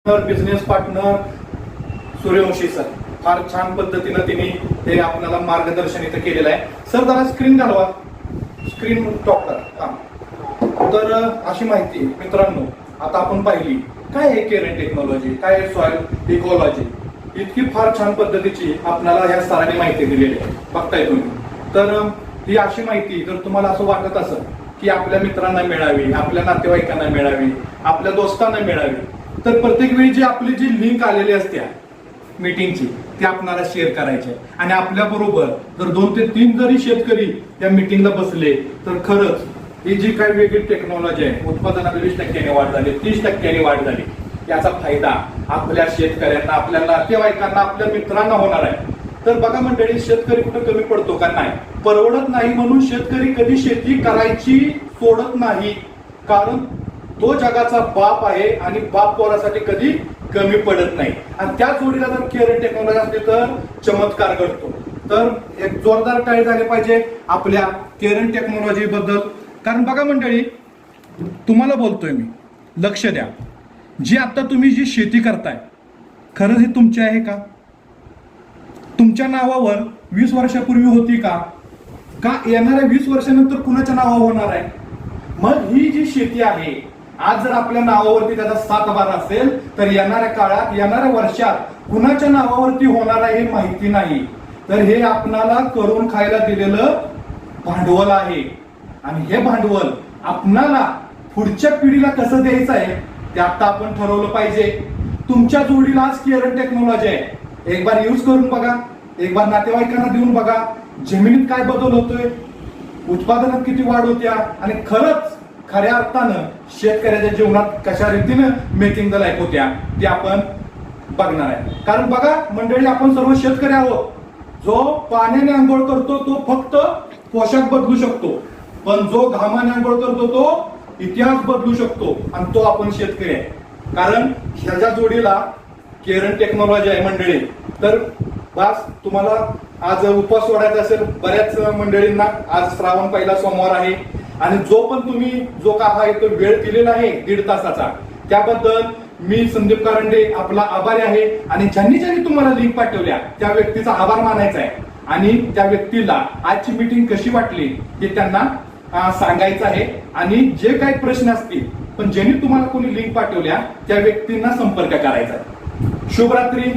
Business partner Suryavanshi sir फार छान पद्धतीनं तिने हे आपल्याला मार्गदर्शन इथं केलेलं आहे. सर जरा स्क्रीन घालवा, स्क्रीन टॉप करा. तर अशी माहिती मित्रांनो आता आपण पाहिली काय आहे केरन टेक्नॉलॉजी, काय आहे सॉइल इकॉलॉजी, इतकी फार छान पद्धतीची आपल्याला या सरांनी माहिती दिलेली आहे. बघताय तुम्ही. तर ही अशी माहिती जर तुम्हाला असं वाटत असेल की आपल्या मित्रांना मिळावी, आपल्या नातेवाईकांना मिळावी, आपल्या दोस्तांना मिळावी, तर प्रत्येक वेळी जी आपली जी लिंक आलेली असते मीटिंगची ती आपल्याला शेअर करायची. आणि आपल्या बरोबर जर 2 ते 3 जरी शेतकरी या मीटिंगला बसले तर खरंच ही जी काही वेगळी टेक्नॉलॉजी आहे उत्पादनात 20% वाढ झाली, 30% वाढ झाली, याचा फायदा आपल्या शेतकऱ्यांना, आपल्या नातेवाईकांना, आपल्या मित्रांना होणार आहे. तर बघा मंडळी, शेतकरी कुठं कमी पडतो का? नाही. परवडत नाही म्हणून शेतकरी कधी शेती करायची सोडत नाही, कारण तो जगाचा बाप आहे आणि बाप पोरासाठी कधी कमी पडत नाही. आणि त्या जोडीला जर केरन टेक्नॉलॉजी असते तर चमत्कार घडतो. तर एक जोरदार टाळी झाली पाहिजे आपल्या केरन टेक्नॉलॉजी बद्दल. कारण बघा मंडळी, तुम्हाला बोलतोय मी, लक्ष द्या, जी आता तुम्ही जी शेती करताय खरंच ही तुमची आहे का? तुमच्या नावावर 20 वर्षापूर्वी होती का? येणाऱ्या 20 वर्षानंतर कुणाच्या नावावर होणार आहे? मग ही जी शेती आहे आज जर आपल्या नावावरती त्याचा 7 असेल तर येणाऱ्या काळात, येणाऱ्या वर्षात कुणाच्या नावावरती होणार आहे हे माहिती नाही. तर हे आपणाला करून खायला दिलेलं भांडवल आहे. आणि हे भांडवल आपणाला पुढच्या पिढीला कसं द्यायचं आहे ते आता आपण ठरवलं पाहिजे. तुमच्या जोडीला आज केरन टेक्नॉलॉजी आहे, एक बार यूज करून बघा, एक बार नातेवाईकांना देऊन बघा, जमिनीत काय बदल होतोय, उत्पादनात किती वाढ होत्या, आणि खरंच खऱ्या अर्थानं शेतकऱ्याच्या जीवनात कशा रीतीनं मेकिंग द लाईफ होत्या ते आपण बघणार आहे. कारण बघा मंडळी, आपण सर्व शेतकरी आहोत. जो पाण्याने आंघोळ करतो तो फक्त पोशाख बदलू शकतो, पण जो घामाने आंघोळ करतो तो इतिहास बदलू शकतो, आणि तो आपण शेतकरी आहे. कारण ह्याच्या जोडीला केरन टेक्नॉलॉजी आहे मंडळी. तर बस तुम्हाला आज उपवास सोडायचा असेल, बऱ्याच मंडळींना आज श्रावण पहिला सोमवार आहे, आणि जो पण तुम्ही जो का आहे तो वेळ दिलेला आहे 1.5 तासाचा, त्याबद्दल मी संदीप कारंडे आपला आभारी आहे. आणि ज्यांनी तुम्हाला लिंक पाठवल्या त्या व्यक्तीचा आभार मानायचा आहे, आणि त्या व्यक्तीला आजची मीटिंग कशी वाटली हे त्यांना सांगायचं आहे. आणि जे काही प्रश्न असतील, पण ज्यांनी तुम्हाला कोणी लिंक पाठवल्या त्या व्यक्तींना संपर्क करायचा आहे. शुभरात्री.